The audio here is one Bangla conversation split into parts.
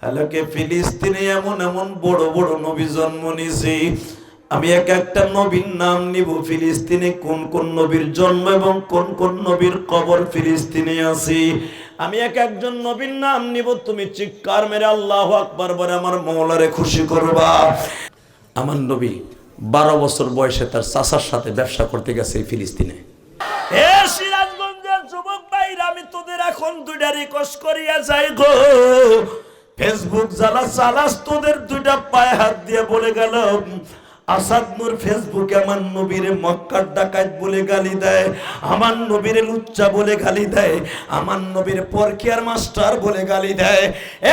হালাকে ফিলিস্তিনে এমন এমন বড় বড় নবী জন্ম নিয়েছে। আমি এক একটা নবীর নাম নিব, ফিলিস্তিনে কোন কোন নবীর জন্ম এবং কোন কোন নবীর কবর ফিলিস্তিনে আছে। আমি এক একজন নবীর নাম নিব, তুমি চিৎকার মেরে আল্লাহু আকবার বলে আমার মওলারে খুশি করবা। আমার নবী 12 বছর বয়সে তার চাচার সাথে ব্যবসা করতে গেছে এই ফিলিস্তিনে। এ সিরাজগঞ্জের যুবক ভাইরা, আমি তোদের এখন দুইটা রিকোয়েস্ট করিয়া যাই গো। ফেসবুক যারা চালাস তোদের দুইটা পায়ে হাত দিয়ে বলে গেল, আসাদ নূর ফেসবুকে আমার নবীরে মক্কার ডাকাত বলে গালি দেয়, আমার নবীরে লুচ্চা বলে গালি দেয়, আমার নবীর পরকিয়ার মাস্টার বলে গালি দেয়।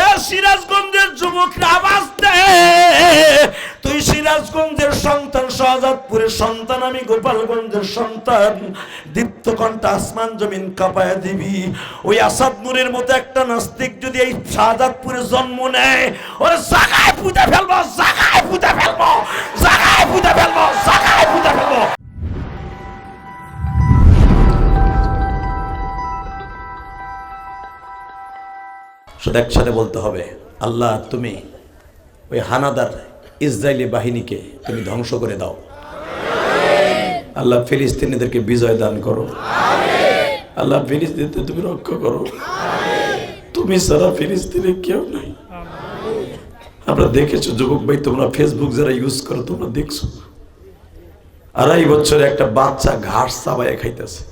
এ সিরাজগঞ্জের যুবকরা আওয়াজ দে, তুই সিরাজগঞ্জের সন্তান, শাহজাদপুরের সন্তান, আমি গোপালগঞ্জের সন্তান। দীপ্ত কণ্ঠ আসমান জমিন কাঁপায়া দিবি। ওই আসাদ নূরের মতো একটা নাস্তিক যদি এই শাহজাদপুরে জন্ম নেয়, ওর জায়গায় পুঁতে ফেলবো, জায়গায় পুঁতে ফেলবো, জায়গায় পুঁতে ফেলবো, জায়গায় পুঁতে ফেলবো। শুধু একসাথে বলতে হবে, আল্লাহ তুমি ওই হানাদার ইসরায়েলি বাহিনীকে তুমি ধ্বংস করে দাও। আল্লাহ ফিলিস্তিনিদেরকে বিজয় দান করো। আল্লাহ ফিলিস্তিনিদের তুমি রক্ষা করো। তুমি সারা ফিলিস্তিনে কেউ নাই। আমরা দেখেছো যুবক ভাই, তোমরা ফেসবুক যারা ইউজ করো তোমরা দেখছো, 2.5 বছরে একটা বাচ্চা ঘাস চাবাই খাইতেছে।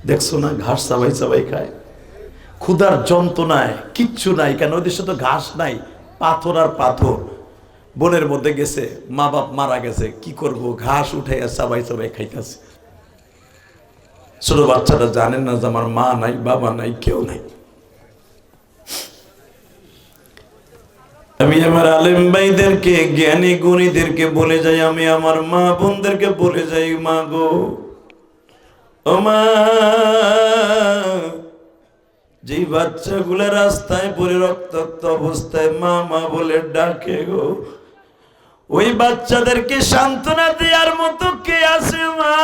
দেখছো না, ঘাস চাবাই চাবাই খায়। ক্ষুধার যন্ত্রণায় কিচ্ছু নাই, কেন ওই দেশে তো ঘাস নাই, পাথর আর পাথর। বনের মধ্যে গেছে, মা বাপ মারা গেছে, কি করব, ঘাস উঠে চাবাই চাবাই খাইতেছে। ছোট বাচ্চাটা জানেন না যে আমার মা নাই, বাবা নাই, কেউ নাই। আমি আমার আলেম ভাইদেরকে, জ্ঞানী গুণীদেরকে বলে যাই, আমি আমার মা বোনদেরকে বলে যাই, মা গো, ও মা, যে বাচ্চাগুলা রাস্তায় পড়ে রক্তাক্ত অবস্থায় মা মা বলে ডাকে গো, ওই বাচ্চাদেরকে সান্ত্বনা দেওয়ার মতো কে আছে মা?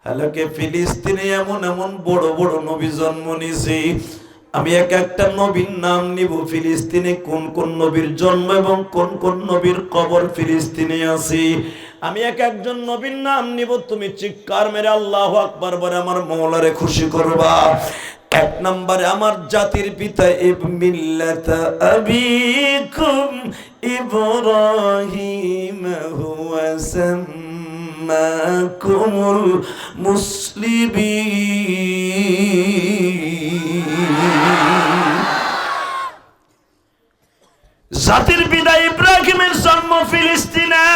হালাকে ফিলিস্তিনে এমন এমন বড় বড় নবী জন্ম নিয়েছে। আমি এক একটা নবীর নাম নিব, ফিলিস্তিনে কোন কোন নবীর জন্ম এবং কোন কোন নবীর কবর ফিলিস্তিনে আছে। আমি এক একজন নবীর নাম নিব, তুমি চিৎকার মেরে আল্লাহু আকবার বলে আমার মওলারে খুশি করবা। 1 নম্বরে আমার জাতির পিতা মিল্লাত আবিকুম ইব্রাহিম হুয়া সাম্মাকুমুল মুসলিমিন। জাতির পিতা ইব্রাহিমের জন্ম ফিলিস্তিনে।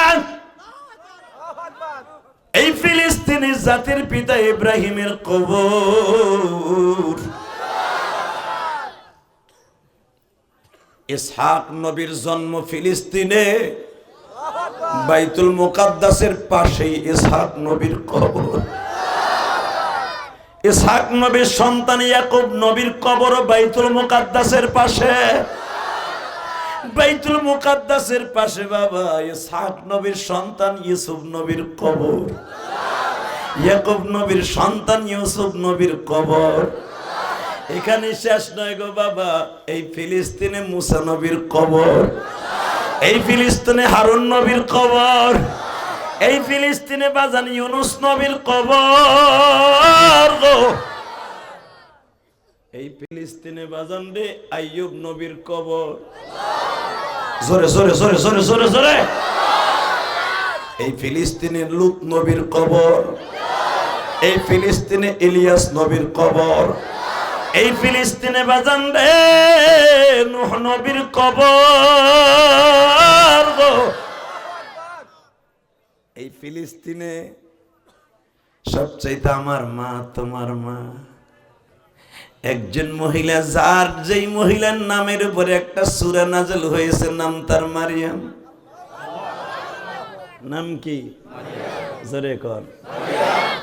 এই ফিলিস্তিনি জাতির পিতা ইব্রাহিমের কবর। ইসহাক নবীর জন্ম ফিলিস্তিনে, বাইতুল মুকাদ্দাসের পাশেই ইসহাক নবীর কবর। ইসহাক নবীর সন্তান ইয়াকুব নবীর কবর বাইতুল মুকাদ্দাসের পাশে। বাইতুল মুকাদ্দাসের পাশে বাবা ইসহাক নবীর সন্তান ইউসুফ নবীর কবর। ইয়াকুব নবীর সন্তান ইউসুফ নবীর কবর। এখানে শেষ নয় গো বাবা, এই ফিলিস্তিনে মুসা নবীর কবর, এই ফিলিস্তিনে হারুন নবীর কবর, এই ফিলিস্তিনে বাজান ইউনুস নবীর কবর, এই ফিলিস্তিনে বাজান রে আইয়ুব নবীর কবর। জোরে জোরে জোরে জোরে জোরে জোরে। এই ফিলিস্তিনে লূত নবীর কবর, এই ফিলিস্তিনে ইলিয়াস নবীর কবর, এই ফিলিস্তিনে বাজান রে নূহ নবীর কবর। এই ফিলিস্তিনে সবচাইতে আমার মা, তোমার মা। একজন মহিলা, যার যেই মহিলার নামের উপরে একটা সূরা নাযিল হয়েছে, নাম তার মারিয়াম। নাম কি? জোরে কর,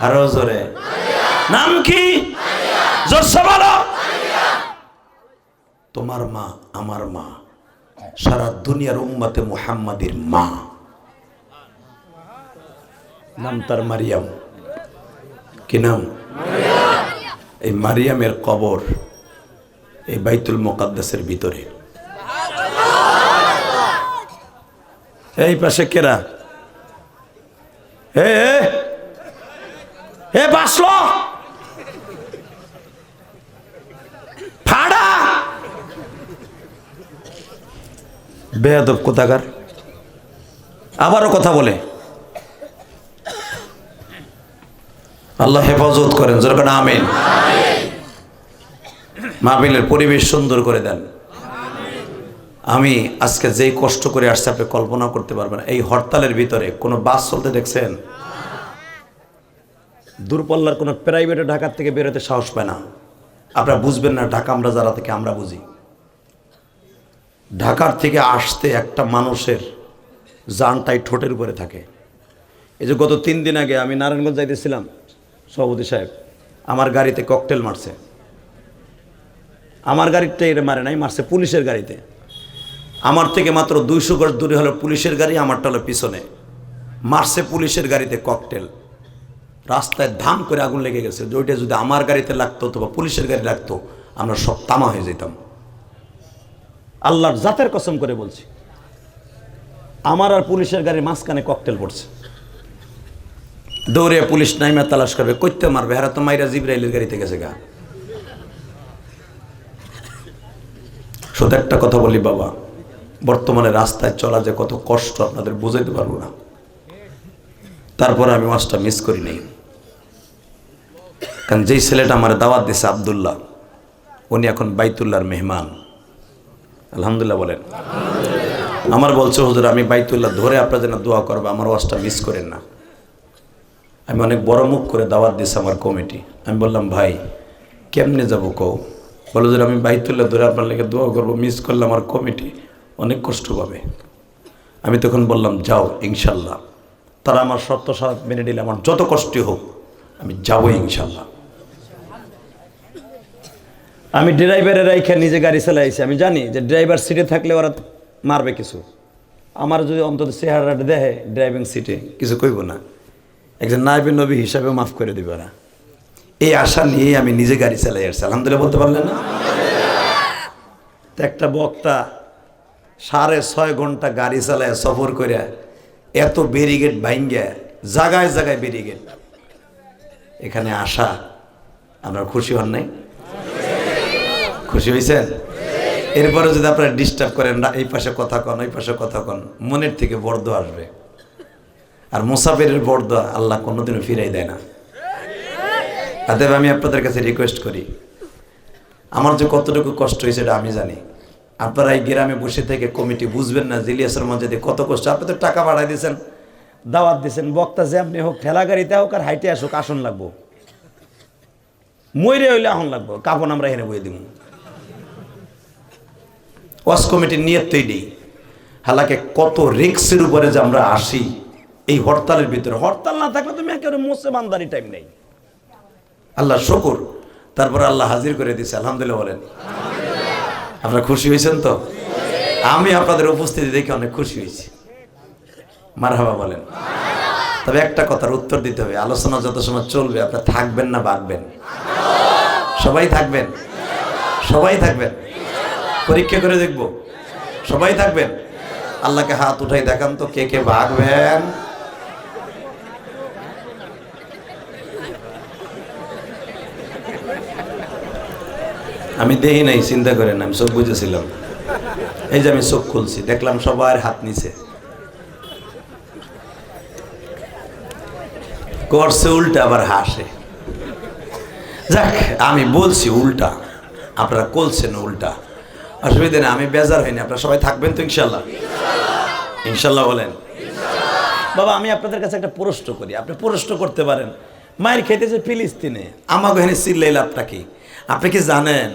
আরো জোরে। নাম কি? জোরসে বলো। তোমার মা, আমার মা, সারা দুনিয়ার উম্মতে মুহাম্মাদের মা। নাম তার মারিয়াম। কি নাম? এই মারিয়ামের কবর এই বাইতুল মুকাদ্দাসের ভিতরে। এই পাশে কেরা? এ বাসলো ফাড়া বেয়াদব কোথাকার। আবারও কথা বলে। আল্লাহ হেফাজত করেন, যেরকম আমিন। মাহফিলের পরিবেশ সুন্দর করে দেন। আমি আজকে যেই কষ্ট করে আসছে আপনি কল্পনা করতে পারবেন। এই হরতালের ভিতরে কোনো বাস চলতে দেখছেন? দূরপাল্লার কোনো প্রাইভেটে ঢাকার থেকে বেরোতে সাহস পায় না। আপনারা বুঝবেন না, ঢাকা আমরা যারা থেকে আমরা বুঝি। ঢাকার থেকে আসতে একটা মানুষের জানটাই ঠোঁটের উপরে থাকে। এই যে গত 3 দিন আগে আমি নারায়ণগঞ্জ যাইতেছিলাম, সভাপতি সাহেব আমার গাড়িতে ককটেল মারছে। আমার গাড়িতে এটা মারে নাই, মারছে পুলিশের গাড়িতে। আমার থেকে মাত্র 200 গজ দূরে হলো পুলিশের গাড়ি, আমারটা হলো পিছনে। মারছে পুলিশের গাড়িতে ককটেল। রাস্তায় ধাম করে আগুন লেগে গেছে। ওইটা যদি আমার গাড়িতে লাগতো অথবা পুলিশের গাড়ি লাগতো, আমরা সব তামা হয়ে যেতাম। আল্লাহর জাতের কসম করে বলছি, আমার আর পুলিশের গাড়ির মাঝখানে ককটেল পড়ছে। দৌড়ে পুলিশ নাইমা তালাশ করবে, কইতে মারবে। হারা তো মাইরা জিব্রাইলের গাড়িতে গেছে গা। শুধু একটা কথা বলি বাবা, বর্তমানে রাস্তায় চলা যে কত কষ্ট আপনাদের বোঝাইতে পারবো না। তারপরে আমি মাসটা মিস করি নাই। কারণ যেই ছেলেটা আমার দাওয়াত দিছে আব্দুল্লাহ, উনি এখন বাইতুল্লাহর মেহমান। আলহামদুলিল্লাহ বলেন। আমার বলছে হুজুর আমি বাইতুল্লাহ ধরে আপনার জন্য দোয়া করবো, আমার ওয়াজটা মিস করেন না। আমি অনেক বড় মুখ করে দাওয়াত দিছি আমার কমিটি। আমি বললাম ভাই কেমনে যাবো কও? বলো যে আমি বাইতুল্লাহ ধরে আপনার লেগে দোয়া করবো, মিস করলে আমার কমিটি অনেক কষ্ট পাবে। আমি তখন বললাম যাও ইনশাল্লাহ। তারা আমার শর্ত সাথ মেনে নিলে আমার যত কষ্টই হোক আমি যাবো ইনশাল্লাহ। আমি ড্রাইভারের রাইখা নিজে গাড়ি চালাইছি। আমি জানি যে ড্রাইভার সিটে থাকলে ওরা মারবে কিছু। আমার যদি অন্তত চেহারাটা দেখে ড্রাইভিং সিটে কিছু কইব না, একজন নায়েবে নবী হিসাবে মাফ করে দেবে ওরা। এই আশা নিয়ে আমি নিজে গাড়ি চালাই আসছি। আলহামদুলিল্লাহ বলতে পারলেন না? একটা বক্তা 6.5 ঘন্টা গাড়ি চালায় সফর করে এত ব্যারিকেড ভাঙ্গা, জায়গায় জায়গায় ব্যারিকেড, এখানে আসা আপনার খুশি হন নাই? খুশি হয়েছেন? এরপরে যদি আপনারা ডিস্টার্ব করেন, এই পাশে কথা কন ওই পাশে কথা কন, মনের থেকে বরদোয়া আসবে। আর মুসাফিরের বরদোয়া আল্লাহ কোনোদিনও ফিরাই দেয় না। অতএব আমি আপনাদের কাছে রিকোয়েস্ট করি, আমার যে কতটুকু কষ্ট হয়েছে এটা আমি জানি। আপনারা এই গ্রামে বসে থেকে কমিটি বুঝবেন না জিলিয়াসের মধ্যে কত কষ্ট। আপনি তো টাকা বাড়াই দিয়েছেন, দাওয়াত দিয়েছেন, বক্তা যে আপনি হোক, ঠেলা গাড়িতে হোক আর হাইটে আসুক, আসন লাগবো, ময়রে হইলে আসন লাগবো, কাপড় আমরা হেনে বয়ে দিব। ওয়াজ কমিটির নিয়ত তৈরি। হালাকে কত রিক্সের উপরে যে আমরা আসি এই হরতালের ভিতরে। হরতাল না থাকলে তুমি একেবারে মুসে বান্দারি টাইম নেই। আল্লাহ শুকুর, তারপরে আল্লাহ হাজির করে দিচ্ছে। আলহামদুলিল্লাহ বলেন। আপনারা খুশি হয়েছেন তো? আমি আপনাদের উপস্থিতি দেখে অনেক খুশি হয়েছি। মারহাবা বলেন। তবে একটা কথার উত্তর দিতে হবে, আলোচনা যত সময় চলবে আপনারা থাকবেন না ভাগবেন? সবাই থাকবেন? সবাই থাকবেন? পরীক্ষা করে দেখব সবাই থাকবেন? আল্লাহকে হাত উঠাই দেখান তো কে কে ভাগবেন। আমি দেখি নাই, চিন্তা করেন, আমি সব বুঝেছিলাম। এই যে আমি চোখ খুলছি, দেখলাম সবার হাত নিচে করছে উল্টা, আবার হাসে। যাক, আমি বলছি উল্টা, আপনারা করছেন উল্টা, অসুবিধা নেই, আমি বেজার হইনি। আপনারা সবাই থাকবেন তো ইনশাল্লাহ? ইনশাল্লাহ বলেন। বাবা আমি আপনাদের কাছে একটা প্রশ্ন করি, আপনি প্রশ্ন করতে পারেন। মায়ের খেতেছে ফিলিস্তিনে, আমাকে এখানে চিল্লাইলে আপনার কি? আপনি কি জানেন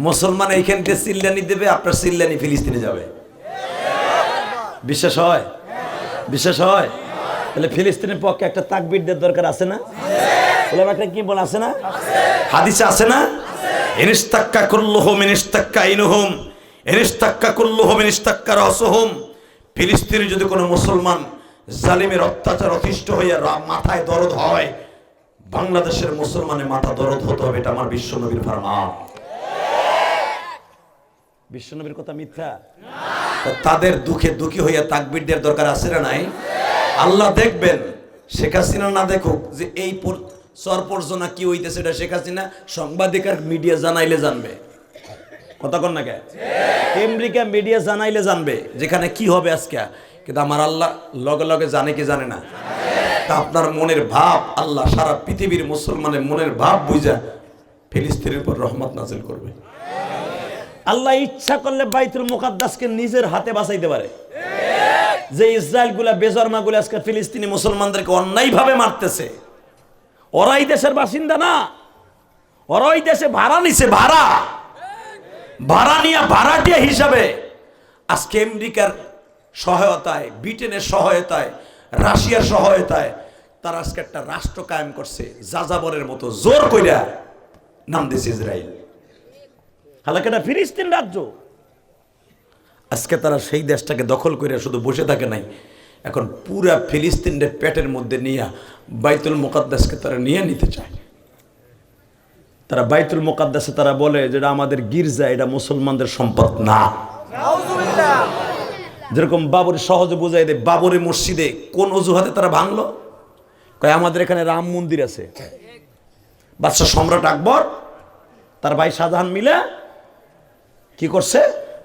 মুসলমান এইখানকে চিল্লানি দেবে, আপনার চিল্লানি ফিলিস্তিনে যাবে? বিশ্বাস হয়? বিশ্বাস হয়? তাহলে ফিলিস্তিনের পক্ষে একটা তাকবীর দেওয়ার দরকার আছে না? একটা কি বল আছে না? হাদিসে আছে না? ইনস্তাক্কা কুল্লুহুম ইনস্তাক্কা ইনহুম ইনস্তাক্কা কুল্লুহুম ইনস্তাক্কা রাসুহুম। ফিলিস্তিনে যদি কোনো মুসলমান জালিমের অত্যাচার অতিষ্ঠ হইয়া মাথায় দরদ হয়, বাংলাদেশের মুসলমানের মাথা দরদ হতে হবে, এটা আমার বিশ্বনবীর ফরমান। বিশ্বনবীর কথা মিথ্যা? তাদের দুঃখে দুঃখী হইয়া তাকবীর দেওয়ার দরকার আছে না নাই? আল্লাহ দেখবেন, শেখ হাসিনা না দেখুক যে এই সরপরজনা কি হইতেছে, এটা শেখ হাসিনা সাংবাদিক মিডিয়া জানাইলে জানবে। কথা কন না কে? আমেরিকা মিডিয়া জানাইলে জানবে যেখানে কি হবে আজকে। কিন্তু আমার আল্লাহ লগে লগে জানে কি জানে না? তা আপনার মনের ভাব আল্লাহ সারা পৃথিবীর মুসলমানের মনের ভাব বুঝা ফিলিস্তিনের উপর রহমত নাজিল করবে। আল্লাহ ইচ্ছা করলে বাইতুল মুকাদ্দাসকে নিজের হাতে বাঁচাইতে পারে। যে ইসরায়েল গুলা বেজরমা গুলা আজকে ফিলিস্তিনি মুসলমানদেরকে অন্যায় ভাবে মারতেছে, ওরাই দেশের বাসিন্দা না, ওরাই দেশে ভাড়া নিছে। ভাড়া নিয়ে ভাড়াটিয়া হিসাবে আজকে আমেরিকার সহায়তায়, ব্রিটেনের সহায়তায়, রাশিয়ার সহায়তায় তারা আজকে একটা রাষ্ট্র কায়েম করছে, যাযাবরের মতো জোর কইরা নাম দিয়েছে ইসরায়েল। হালাকি এটা ফিলিস্তিন রাজ্য। আজকে তারা সেই দেশটাকে দখল করে শুধু বসে থাকে নাই, এখন পুরা ফিলিস্তিনের পেটের মধ্যে নিয়ে বাইতুল মুকাদ্দাসকে তারা নিয়ে নিতে চায়। তারা বাইতুল মুকাদ্দাসে তারা বলে যেটা আমাদের গির্জা, এটা মুসলমানদের সম্পদ না। যেরকম বাবরি সহজে বুঝাই দেয়, বাবরি মসজিদে কোন অজুহাতে তারা ভাঙলো? কয় আমাদের এখানে রাম মন্দির আছে। বাদশাহ সম্রাট আকবর তার ভাই শাহজাহান মিলে কি করছে?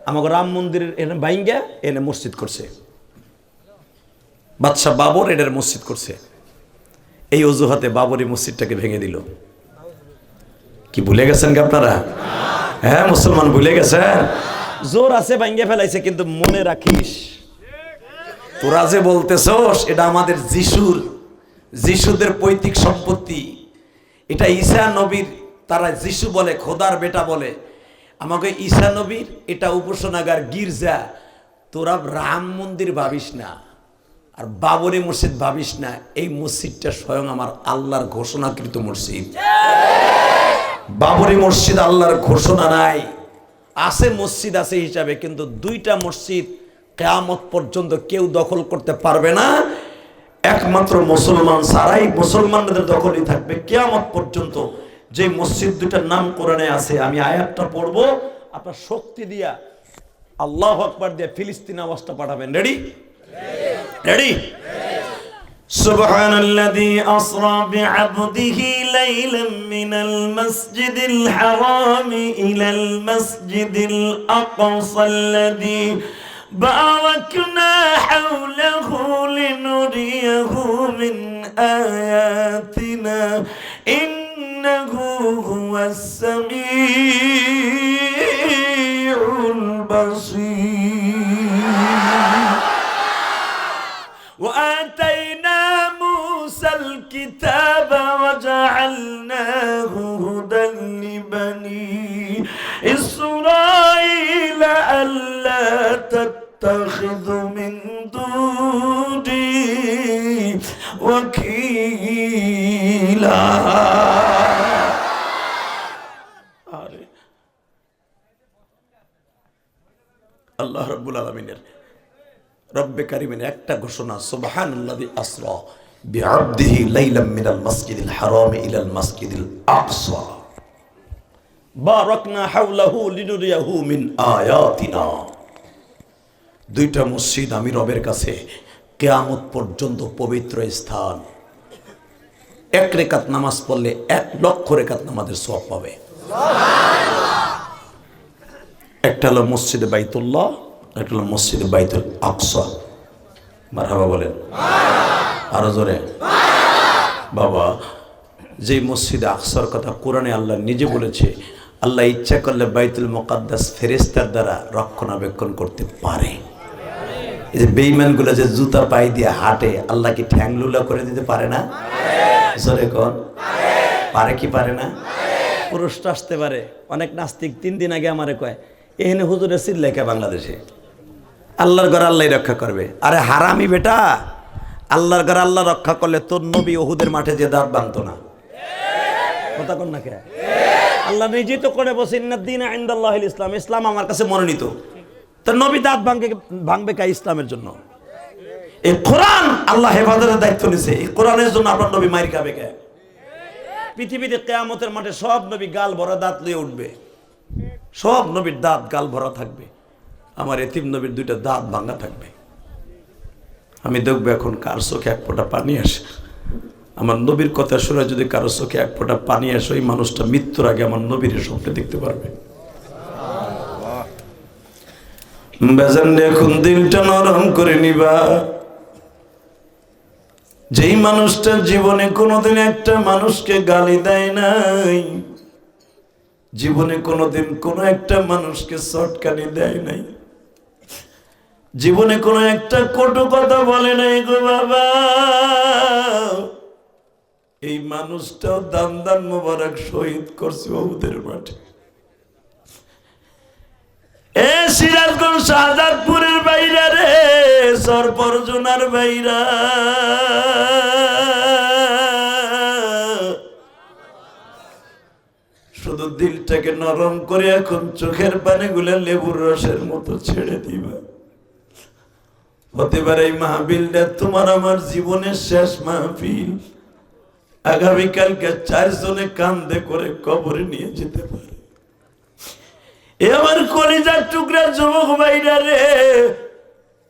আমাকে রাম মন্দিরের এনে ভাঙ্গা এনে মসজিদ করছে। বাদশাহ বাবর এটার মসজিদ করছে। এই অজুহাতে বাবরি মসজিদটাকে ভেঙে দিল। কি ভুলে গেছেন কি আপনারা? হ্যাঁ, মুসলমান ভুলে গেছেন? জোর আছে ভাঙ্গে ফেলাইছে, কিন্তু মনে রাখিস তোরা যে বলতেছস এটা আমাদের যিশুদের পৈতৃক সম্পত্তি, এটা ঈসা নবীর, তারা যিশু বলে, খোদার বেটা বলে। আমাকে ঈসা নবীর এটা উপাসনাগার, গির্জা। তোরা রাম মন্দির ভাবিস না আর বাবরি মসজিদ ভাবিস না। এই মসজিদটা স্বয়ং আমার আল্লাহর ঘোষণাকৃত মসজিদ। বাবরি মসজিদ আল্লাহর ঘোষণা নাই, আছে মসজিদ আছে হিসাবে, কিন্তু দুইটা মসজিদ কিয়ামত পর্যন্ত কেউ দখল করতে পারবে না। একমাত্র মুসলমান ছাড়াই মুসলমানদের দখলই থাকবে কিয়ামত পর্যন্ত। যে মসজিদ দুটার নাম কোরআনে আছে, আমি আয়াতটা পড়বো, আপনার শক্তি দিয়া আল্লাহু আকবার দিয়ে ফিলিস্তিন আওয়াজটা পাঠাবেন। রেডি? রেডি? সুবহানাল্লাযী আসরা বিআবদিহি লাইলাম মিনাল মাসজিদিল হারামি ইলাল মাসজিদিল আকসাল্লাযী বারাকনা হাওলাহু লিনুরিয়াহু মিন আয়াতিনা ইন্নাহু হুয়াস সামিউল বাসীর। وآتينا موسى الكتاب وجعلناه هدى لبني إسرائيل ألا تتخذوا من دوني وكيلا। আল্লাহ রাব্বুল আলামিনের রব্বে কারিমের একটা ঘোষণা, সুবহানাল্লাযী আসরা বিআবদিহি লাইলাম মিনাল মাসজিদিল হারামি ইলাল মাসজিদিল আকসা বারাকনা হাওলাহু লিনুরিয়াহু মিন আয়াতিনা। দুইটা মসজিদ আমি রবের কাছে কিয়ামত পর্যন্ত পবিত্র স্থান। এক রাকাত নামাজ পড়লে 1,00,000 রাকাত নামাজের সওয়াব পাবে। একটা হলো মসজিদে বাইতুল্লাহ, একটা হলো মসজিদে বাইতুল আকসা। মারহাবা বলেন আরো জোরে। বাবা, যে মসজিদে আকসার কথা কোরআনে আল্লাহ নিজে বলেছে, আল্লাহ ইচ্ছা করলে বাইতুল মুকাদ্দাস ফেরেশতার দ্বারা রক্ষণাবেক্ষণ করতে পারে। এই যে বেঈমানগুলো যে জুতা পায়ে দিয়ে হাঁটে, আল্লাহ কি ঠ্যাং লুলা করে দিতে পারে না? জোরে কোন পারে কি পারে না? পুরুষটা আসতে পারে। অনেক নাস্তিক 3 দিন আগে আমারে কয়, এখানে হুজুরের সিল লেখা বাংলাদেশে আল্লাহর ঘর আল্লাহ রক্ষা করবে। আরে হারামি বেটা, আল্লাহর ঘর আল্লাহ রক্ষা করলে তোর নবী উহুদের মাঠে যে দাঁত ভাঙতো না। কথা কন না কে? আল্লাহ নিজেই তো করে বসে, ইন্নাদ-দীনা ইনদাল্লাহিল ইসলাম, ইসলাম আমার কাছে মনোনীত। তোর নবী দাঁত ভাঙবে কা ইসলামের জন্য? এই কোরআন আল্লাহ হেফাজতের দায়িত্ব নিছে। এই কোরআনের জন্য আপনার নবী মাইর খাবে কে? পৃথিবীতে কিয়ামতের মাঠে সব নবী গাল ভরা দাঁত লয়ে উঠবে, সব নবীর দাঁত গাল ভরা থাকবে, আমার এতিম নবীর দুইটা দাঁত ভাঙা থাকবে। আমি দেখবো এখন কার চোখে এক ফোঁটা পানি আসে। আমার নবীর কথা শুনে যদি কারো চোখে এক ফোঁটা পানি আসে, ওই মানুষটা মৃত্যুর আগে আমার নবীর স্বপ্নে দেখতে পারবে। বেজান এখন দিলটা নরম করে নিবা। যেই মানুষটা জীবনে কোনোদিন একটা মানুষকে গালি দেয় নাই, জীবনে কোনোদিন কোনো একটা মানুষকে চটকানি দেয় নাই, জীবনে কোনো একটা কটু কথা বলে নাই গো বাবা, এই মানুষটাও দান দান মোবারক শহীদ করছে ওদের মাঠে। এ সিরাজগঞ্জ শাহজাদপুরের বাইরা রে, সরপরজনার বাইরা, শুধু দিলটাকে নরম করে এখন চোখের পানিগুলো লেবুর রসের মতো ছেড়ে দিবা। হতে পারে এই মাহফিলটা তোমার আমার জীবনের শেষ মাহফিল। আগামীকালকে 4 জনে কান্দে করে কবরে নিয়ে যেতে পারে। এ আমার কলিজার টুকরা যুবক ভাইরা রে,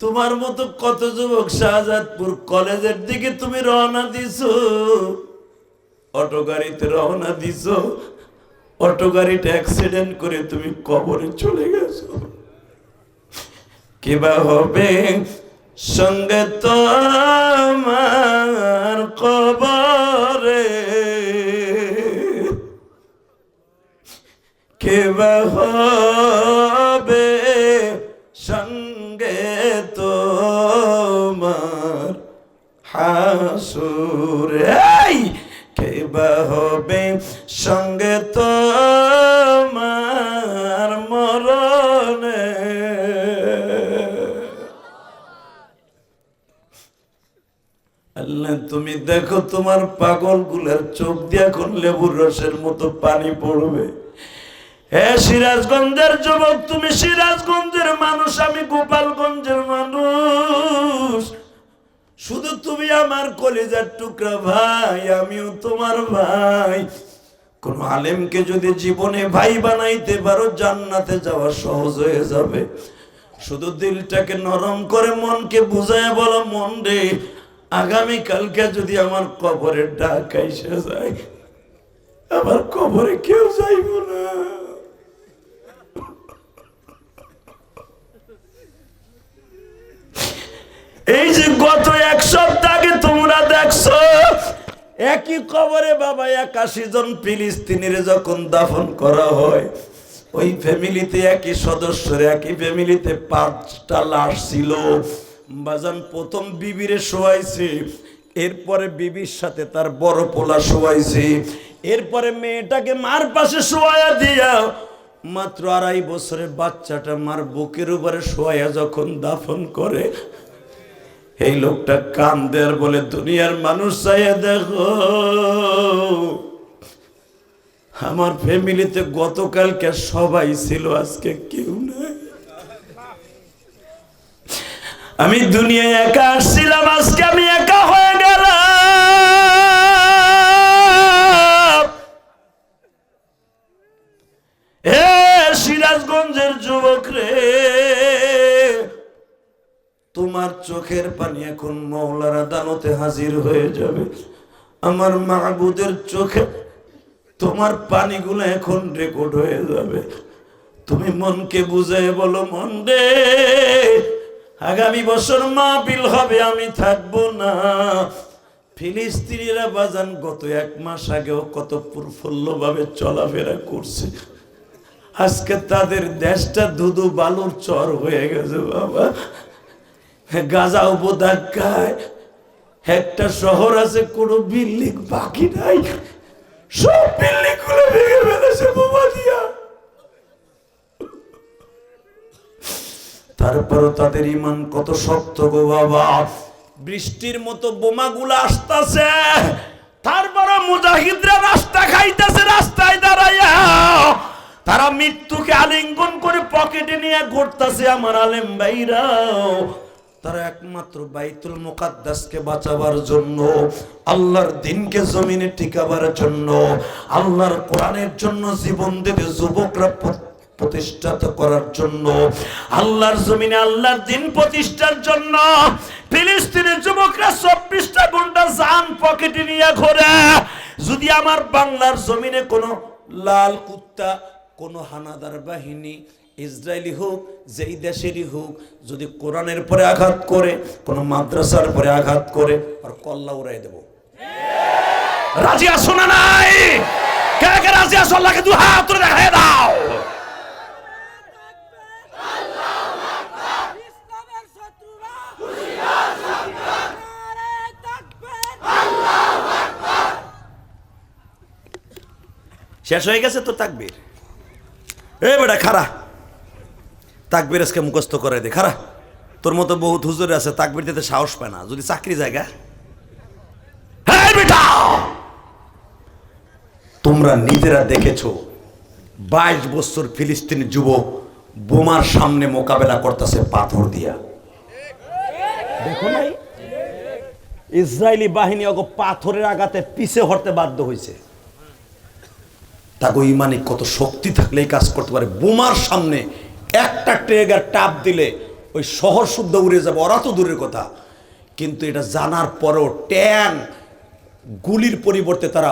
তোমার মতো কত যুবক শাহজাদপুর কলেজের দিকে তুমি রওনা দিছো, অটো গাড়িতে রওনা দিছো, অটো গাড়িটা অ্যাক্সিডেন্ট করে তুমি কবরে চলে গেছো। কিবা হবে সঙ্গে তোমার কবরে, কিবা হবে সঙ্গে তোমার হাসুরে, কিবা হবে সঙ্গে তোমার মরণে। আল্লাহ তুমি দেখো তোমার পাগল গুলার চোখ দিয়া এখন লেবুর রসের মতো পানি পড়বে। হে সিরাজগঞ্জের যুবক, তুমি সিরাজগঞ্জের মানুষ, আমি গোপালগঞ্জের মানুষ, শুধু তুমি আমার কলিজার টুকরা ভাই, আমিও তোমার ভাই। কোন আলেমকে যদি জীবনে ভাই বানাইতে পারো, জান্নাতে যাওয়া সহজ হয়ে যাবে। শুধু দিলটাকে নরম করে মনকে বুঝায় বলো, মন রে আগামীকালকে যদি আমার কবরে ডাক আইসা যায়, আমার কবরে কেউ যাইব না। এই যে গত 1 সপ্তাহ আগে তোমরা দেখছো একই কবরে বাবা 81 জন ফিলিস্তিনির যখন দাফন করা হয়, ওই ফ্যামিলিতে একই সদস্যের, একই ফ্যামিলিতে 5টা লাশ ছিল। বাজান প্রথম বিবিরে শোয়াইছে, এরপরে বিবির সাথে তার বড় পোলা শোয়াইছে, এরপরে মেয়েটাকে মার পাশে শোয়াইয়া দিয়া মাত্র 2.5 বছরের বাচ্চাটা মার বুকের উপরে শোয়াইয়া যখন দাফন করে, এই লোকটা কান্দে আর বলে, দুনিয়ার মানুষ চাইয়া দেখো, আমার ফ্যামিলিতে গতকালকে সবাই ছিল, আজকে কেউ নাই। আমি দুনিয়ায় একা আসছিলাম, আজকে আমি একা হয়ে গেলাম। হে সিরাজগঞ্জের যুবক রে, তোমার চোখের পানি এখন মওলার আদালতে হাজির হয়ে যাবে। আমার মাহবুদের চোখে তোমার পানিগুলো এখন রেকর্ড হয়ে যাবে। তুমি মনকে বুঝায় বলো, মন রে আগামী বছর মাহফিল হবে, আমি থাকবো না। ফিলিস্তিনিরা বাজান গত 1 মাস আগেও কত প্রফুল্ল ভাবে চলাফেরা করছে, আজকে তাদের দেশটা ধুধু বালুর চর হয়ে গেছে বাবা। গাজা উপত্যকায় একটা শহর আছে, কোনো বিল্ডিং বাকি নাই, সব বিল্ডিং গুলো ভেঙে ফেলেছে বোমা দিয়া। তারপরও তাদের ইমান কত শক্ত গো বাবা। বৃষ্টির মতো বোমাগুলো আসতেছে, তারপরও মুজাহিদরা রাস্তা খাইতেছে, রাস্তায় দাঁড়াইয়া তারা মৃত্যুকে আলিঙ্গন করে পকেটে নিয়ে ঘুরতেছে। আমার আলেম ভাইরাও তারা একমাত্র বাইতুল মুকাদ্দাসকে বাঁচাবার জন্য, আল্লাহর দ্বীনকে জমিনে টিকাবার জন্য, আল্লাহর কোরআনের জন্য জীবন দিতে যুবকরা প্রতিষ্ঠাত করার জন্য, আল্লাহর জমিনে আল্লাহর দ্বীন প্রতিষ্ঠার জন্য ফিলিস্তিনের যুবকরা 24টা ঘন্টা জান পকেটে নিয়ে ঘোরে। যদি আমার বাংলার জমিনে কোনো লাল কুত্তা, কোনো হানাদার বাহিনী, ইসরায়েলি হোক যেই দেশেরই হোক, যদি কোরআনের পরে আঘাত করে, কোনো মাদ্রাসার পরে আঘাত করে, আর কল্লা উড়াই দেব। রাজি আছো না নাই? কে কে রাজি আছো? আল্লাহকে দু হাত তুলে দেখায় দাও। শেষ হয়ে গেছে তো তাকবীর? এ বেটা খারা, তাকবীর আজকে মুখস্থ করে দে। খারা, তোর মতো বহুত হুজুর আছে তাকবীর দিতে সাহস পায় না, যদি চাকরি জায়গা। হ্যাঁ বেটা, তোমরা নিজেরা দেখেছো 22 বছর ফিলিস্তিনি যুবক বোমার সামনে মোকাবেলা করতেছে পাথর দিয়া। দেখো নাই ইসরায়েলি বাহিনী ওগো পাথরের আঘাতে পিছে হটতে বাধ্য হয়েছে। তাকে ইমানে কত শক্তি থাকলে এই কাজ করতে পারে। বোমার সামনে একটা ট্রেগার টাপ দিলে ওই শহর শুদ্ধ উড়ে যাবে, ওরা তো দূরের কথা। কিন্তু এটা জানার পরেও ট্যাং গুলির পরিবর্তে তারা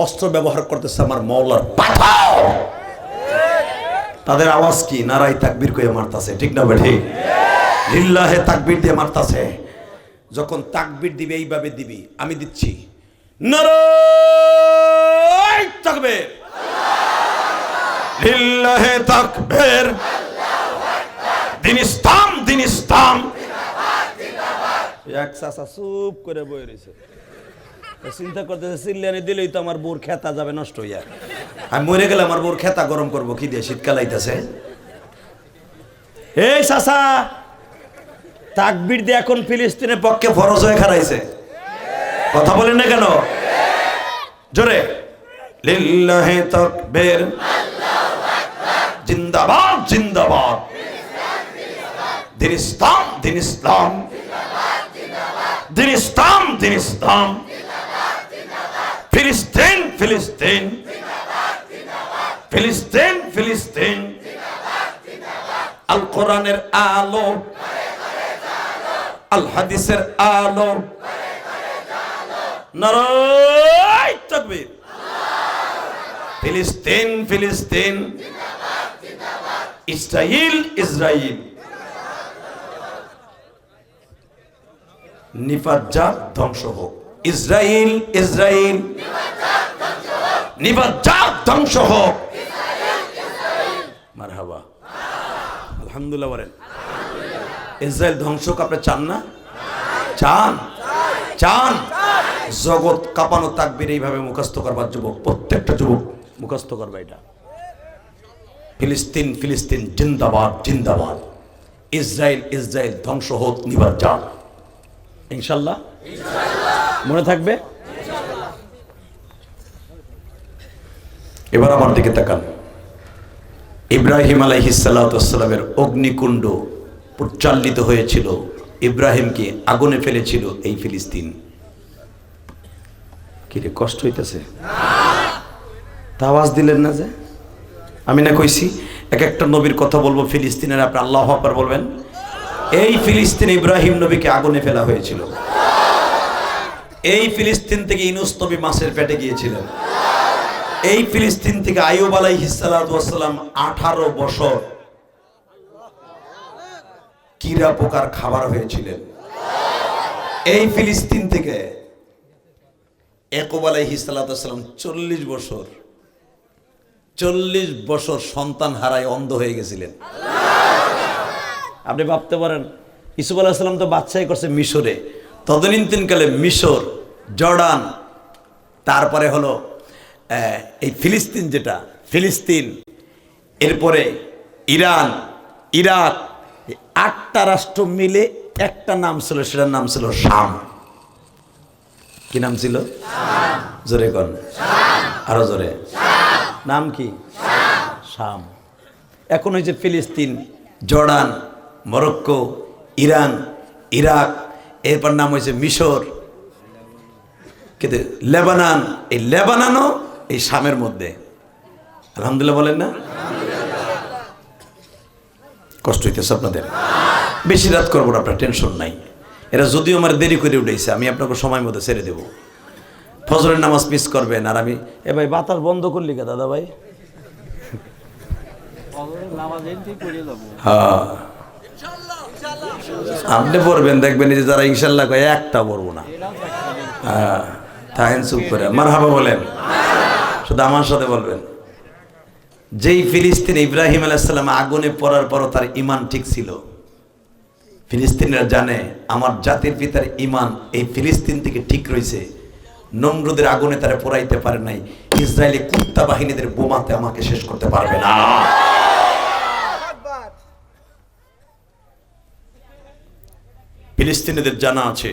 অস্ত্র ব্যবহার করতেছে আমার মাওলার পাথর। তাদের আওয়াজ কি? নারাই তাকবীর কইয়া মারতাছে, ঠিক না বেঠি? লিল্লাহে তাকবীর দিয়ে মারতাছে। যখন তাকবীর দিবে এইভাবে দিবি, আমি দিচ্ছি নারাই তাকবীর, লিল্লাহে তাকবীর, দিন ইসলাম, দিন ইসলাম। এক চাচা চুপ করে বয়ে রয়েছে, চিন্তা করতেছে চিল্লানি দিলেই তো আমার বোর খেতা যাবে নষ্ট হইয়া। আমি মরে গেলে আমার বোর খেতা গরম করবো কি দিয়ে? শীতকাল আইতাছে। এই চাচা, তাকবীর দিয়ে এখন ফিলিস্তিনের পক্ষে ফরজ হয়ে খাড়াইছে। কথা বলেন না কেন? জোরে লিল্লাহে তাকবীর, জিন্দাবাদ জিন্দাবাদ, দিন ইসলাম, দিন ইসলাম, দিন ইসলাম, দিন ইসলাম, ফিলিস্তিন, ফিলিস্তিন, ফিলিস্তিন, ফিলিস্তিন। আল কোরআনের আলো, আল হাদিসের আলো, নারায়ে তাকবীর। ফিলিস্তিন, ফিলিস্তিন, ইসরাইল, ইসরাইল। নিপাত ধ্বংস হোক। ইসরাইল, ইসরাইল, নিপাত ধ্বংস হোক। মারহাবা, আলহামদুলিল্লাহ বলেন। ইসরায়েল ধ্বংস আপনি চান না? চান? চান? জগৎ কাঁপানো তাকবীর এইভাবে মুখস্থ করবার যুবক, প্রত্যেকটা যুবক মুখস্থ করবে এটা। ফিলিস্তিন, ফিলিস্তিন, জিন্দাবাদ জিন্দাবাদ। ইসরায়েল, ইসরায়েল ধ্বংস হোক, নিবাদ যান। ইনশাল্লাহ মনে থাকবে। এবার আমার দিকে তাকান। ইব্রাহিম আলাইহিস সালাতু ওয়াস সালামের অগ্নিকুণ্ড প্রজ্বালিত হয়েছিল, ইব্রাহিমকে আগুনে ফেলেছিল এই ফিলিস্তিন। কি রে, কষ্ট হইতেছে? তা আওয়াজ দিলেন না যে? আমি না কইছি এক একটা নবীর কথা বলবো, ফিলিস্তিনের আপনি আল্লাহু আকবার বলবেন। এই ফিলিস্তিন ইব্রাহিম নবীকে আগুনে ফেলা হয়েছিল। এই ফিলিস্তিন থেকে ইউনূস নবী মাছের পেটে গিয়েছিলেন। এই ফিলিস্তিন থেকে আইয়ুব আলাইহিস সালাতু ওয়াস সালাম 18 বছর কীরা পোকার খাবার হয়েছিলেন। এই ফিলিস্তিন থেকে ইয়াকুব আলাইহিস সালাতু ওয়াস সালাম 40 বছর সন্তান হারায় অন্ধ হয়ে গেছিলেন। আপনি ভাবতে পারেন ইউসুফ আলাইহিস সালাম তো বাদশাহী করছে মিশরে, তদানীন্তনকালে মিশর, জর্ডান, তারপরে হলো এই ফিলিস্তিন, যেটা ফিলিস্তিন, এরপরে ইরান, ইরাক, 8টা রাষ্ট্র মিলে একটা নাম ছিল, সেটার নাম ছিল শাম। কি নাম ছিল? জোরে কর, আরো জোরে। নাম কি? শাম। এখন ওই যে ফিলিস্তিন, জর্ডান, মরক্কো, ইরান, ইরাক, এরপর নাম হয়েছে মিশর, কিন্তু লেবানন, এই লেবাননও এই শামের মধ্যে। আলহামদুলিল্লাহ বলেন না? কষ্ট হইতেছে আপনাদের? বেশি রাত করবো না, আপনার টেনশন নাই। এরা যদিও আমার দেরি করে উঠেছে, আমি আপনাকে সময় মতো ছেড়ে দেবো। ফজরের নামাজ মিস করবেন। আর আমি ভাই বাতাস বন্ধ করলি কে দাদা ভাই? হ্যাঁ, আপনি পড়বেন, দেখবেন যে যারা ইনশাল্লাহ কয় একটা পড়বো না। হ্যাঁ, তাহেন চুপ করে মারহাবা বলেন, শুধু আমার সাথে বলবেন। যেই ফিলিস্তিন ইব্রাহিম আলাইহিস সালাম আগুনে পড়ার পরও তার ঈমান ঠিক ছিল। ফিলিস্তিনিরা জানে আমার জাতির পিতার ঈমান এই ফিলিস্তিন থেকে ঠিক রয়েছে। নমরুদের আগুনে তারা পোড়াইতে পারে নাই, ইসরায়েলি কুত্তা বাহিনীদের বোমাতে আমাকে শেষ করতে পারবে না। ফিলিস্তিনিদের জানা আছে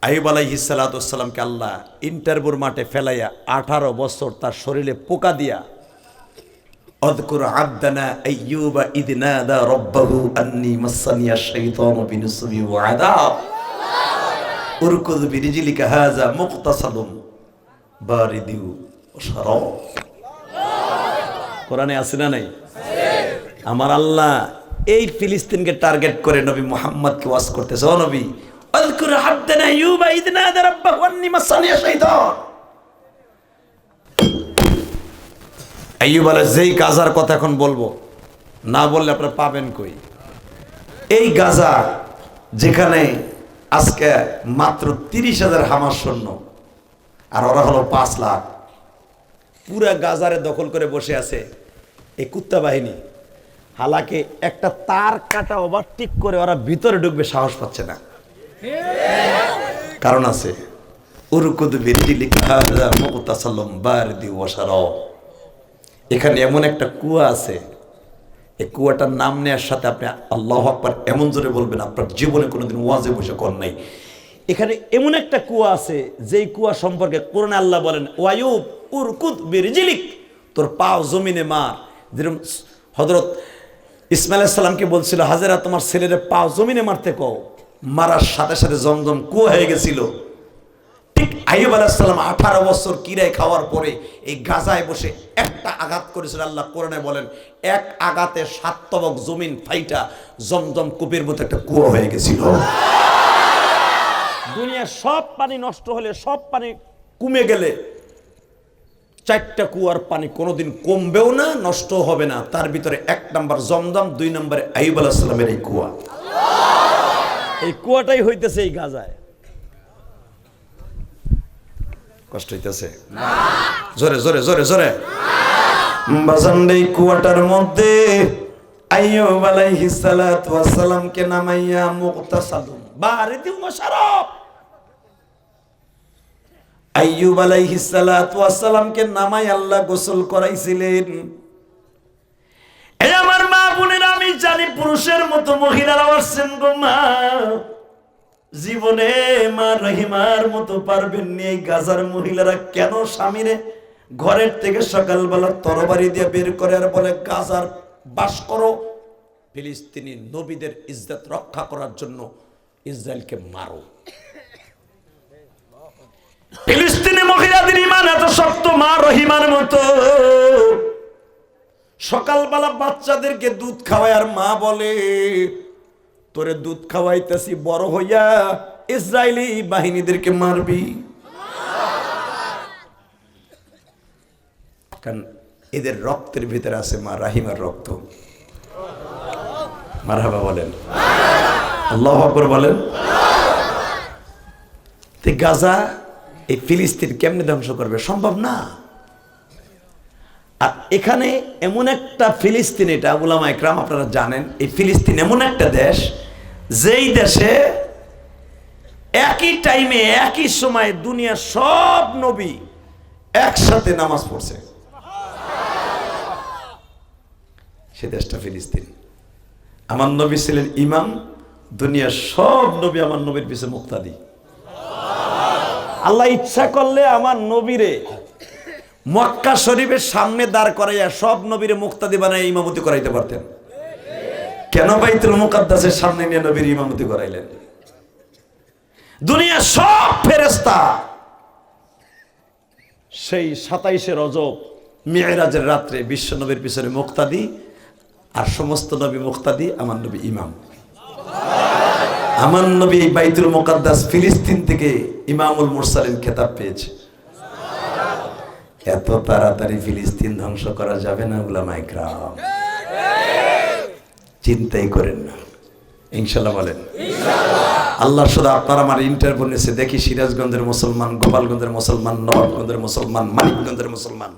আইয়ুব আলাইহিস সালাতু ওয়াস সালামকে আল্লাহ ইন্টারভিউর মাঠে ফেলাইয়া 18 বছর তার শরীরে পোকা দিয়া, আযকুর আবদানা আইয়ুবা ইয নাদা রাব্বাহু আন্নী মাসানিয়াশ শাইতানু বিনুসবি ওয়া আযাব উরকুদ বিরিজলিকা হাযা মুকতাসালুন বারিদু ওয়া শারাব। কোরআনে আছে না নাই? আমার আল্লাহ এই ফিলিস্তিনকে টার্গেট করে নবী মুহাম্মদকে ওয়াজ করতেছে। ও নবী, আযকুর আবদানা আইয়ুবা ইয নাদা রাব্বাহু আন্নী মাসানিয়াশ শাইতান। আইয়ুব আলাইহিস যেই গাজার কথা এখন বলবো, না বললে আপনারা পাবেন কই? এই গাজা যেখানে আজকে মাত্র 30,000 হামাস সৈন্য, আর ওরা হলো 5 লাখ, পুরা গাজারে দখল করে বসে আছে এই কুত্তা বাহিনী। হালাকে একটা তার কাটা ওভারটেক করে ওরা ভিতরে ঢুকবে সাহস পাচ্ছে না। কারণ আছে, উরকুদ বিরিজলিকা হাযা মুকতাসালুন বারিদু ওয়া শারাব। এখানে এমন একটা কুয়া আছে, এই কুয়াটার নাম নেওয়ার সাথে আপনি আল্লাহু আকবার এমন জোরে বলবেন আপনার জীবনে কোনোদিন ওয়াজে বসে কর নাই। এখানে এমন একটা কুয়া আছে যেই কুয়া সম্পর্কে কোরআনে আল্লাহ বলেন, ওয়ায়ুব উরকুদ বিরিজলিক, তোর পাও জমিনে মার। যেরকম হযরত ইসমাঈল আলাইহিস সালামকে বলছিল, হাজেরা তোমার ছেলের পাও জমিনে মারতে কও, মারার সাথে সাথে জমজম কুয়া হয়ে গেছিল। ঠিক আইয়ুব আলাইহিস সালাম 18 বছর কিরায় খাওয়ার পরে এই গাজায় বসে একটা আঘাত করেছিল। আল্লাহ কোরআনে বলেন, এক আঘাতে 7 তবক জমিন ফাইটা জমজম কূপের মতো একটা কুয়া হয়ে গেছিল। দুনিয়ার সব পানি নষ্ট হলে, সব পানি কমে গেলে 4টা কুয়ার পানি কোনোদিন কমবেও না, নষ্ট হবে না। তার ভিতরে 1 নম্বর জমজম, 2 নম্বরে আইয়ুব আলাইহিস সালামের এই কুয়া। এই কুয়াটাই হইতেছে এই গাজায়। কষ্ট হইতেছে? জোরে জোরে জোরে জোরে বাজানদের কুয়াটার মধ্যে আইয়ুব আলাইহিস সালাতু ওয়াস সালামকে নামাইয়া মুকতাসালুন বারিদু ওয়া শারাব। আইয়ুব আলাইহিস সালাতু ওয়াস সালামকে নামাই আল্লাহ গোসল করাইছিলেন। এই আমার মা বোনেরা, আমি জানি পুরুষের মতো মহিলারাও আসছেন গো মা, জীবনে মা রহিমার মতো পারবেন নি। এই গাজার মহিলারা কেন স্বামীরে ঘরের থেকে সকালবেলা তরবারি দিয়ে বের করে আর বলে, গাজার বাস করো, ফিলিস্তিনি নবীদের ইজ্জত রক্ষা করার জন্য ইসরায়েলকে মারো। ফিলিস্তিনি মহিলাদের ঈমান এত শক্ত মা রহিমার মতো। সকালবেলা বাচ্চাদেরকে দুধ খাওয়ায় আর মা বলে, তোরে দুধ খাওয়াইতেছি, বড় হইয়া ইসরায়েলি বাহিনীদেরকে মারবি। কারণ এদের রক্তের ভিতরে আছে মা রাহিমার রক্ত। মারহাবা বলেন, আল্লাহু আকবার বলেন। তো গাজা এই ফিলিস্তিন কেমনে ধ্বংস করবে? সম্ভব না। আর এখানে এমন একটা ফিলিস্তিন, এটা উলামা ইকরাম আপনারা জানেন, এই ফিলিস্তিন এমন একটা দেশ যেই দেশে একই টাইমে একই সময়ে দুনিয়ার সব নবী একসাথে নামাজ পড়ছে। সে দেশটা ফিলিস্তিন। আমার নবী ছিলেন ইমাম, দুনিয়ার সব নবী আমার নবীর পিছে মুক্তাদি। আল্লাহ ইচ্ছা করলে আমার নবীরে মক্কা শরীফের সামনে দাঁড় করাইয়া সব নবীরে মুক্তাদি বানায় ইমামতি করাইতে পারতেন। কেন বাইতুল মুকাদ্দাসের সামনে নিয়ে নবীর ইমামতি করাইলেন? দুনিয়া সব ফেরেশতা সেই 27শে রজব মিরাজের রাত্রে বিশ্ব নবীর পিছনে মুক্তাদি, আর সমস্ত নবী মুক্তাদি, আমার নবী ইমাম। আমার নবী বাইতুল মুকাদ্দাস ফিলিস্তিন থেকে ইমামুল মুরসালিন খেতাব পেয়েছে। এত তাড়াতাড়ি ফিলিস্তিন ধ্বংস করা যাবে না উলামায়ে কেরাম, চিন্তাই করেন না। ইনশাআল্লাহ বলেন আল্লাহ শুধু আপনার আমার ইন্টারভিউ নিয়েছে, দেখি সিরাজগঞ্জের মুসলমান, গোপালগঞ্জের মুসলমান, নবাবগঞ্জের মুসলমান, মানিকগঞ্জের মুসলমান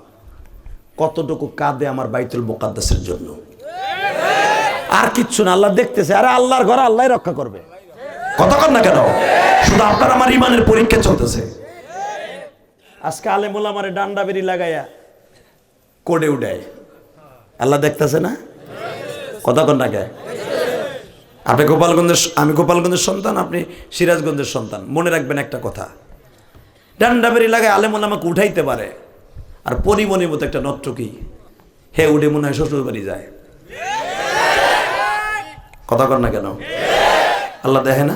কতটুকু কাঁদে আমার বাইতুল মুকাদ্দাসের জন্য। আর কিচ্ছু না, আল্লাহ দেখতেছে। আরে আল্লাহর ঘর আল্লাহই রক্ষা করবে, কথা কন না কেন? শুধু আপনার আমার ইমানের পরীক্ষা চলতেছে। আজকে আলেম ওলামারে ডান্ডা বেরি লাগাইয়া কোডে উড়ায়, আল্লাহ দেখতেছে না? কথা কন না কে? আপনি গোপালগঞ্জের, আমি গোপালগঞ্জের সন্তান, আপনি সিরাজগঞ্জের সন্তান। মনে রাখবেন একটা কথা, ডান্ডা বেরি লাগায় আলেম ওলামাকে উঠাইতে পারে, আর পরিমণির মতো একটা নট্টকি হে উঠে মনে হয় শ্বশুর বাড়ি যায়। কথা কর না কেন? আল্লাহ দেখে না?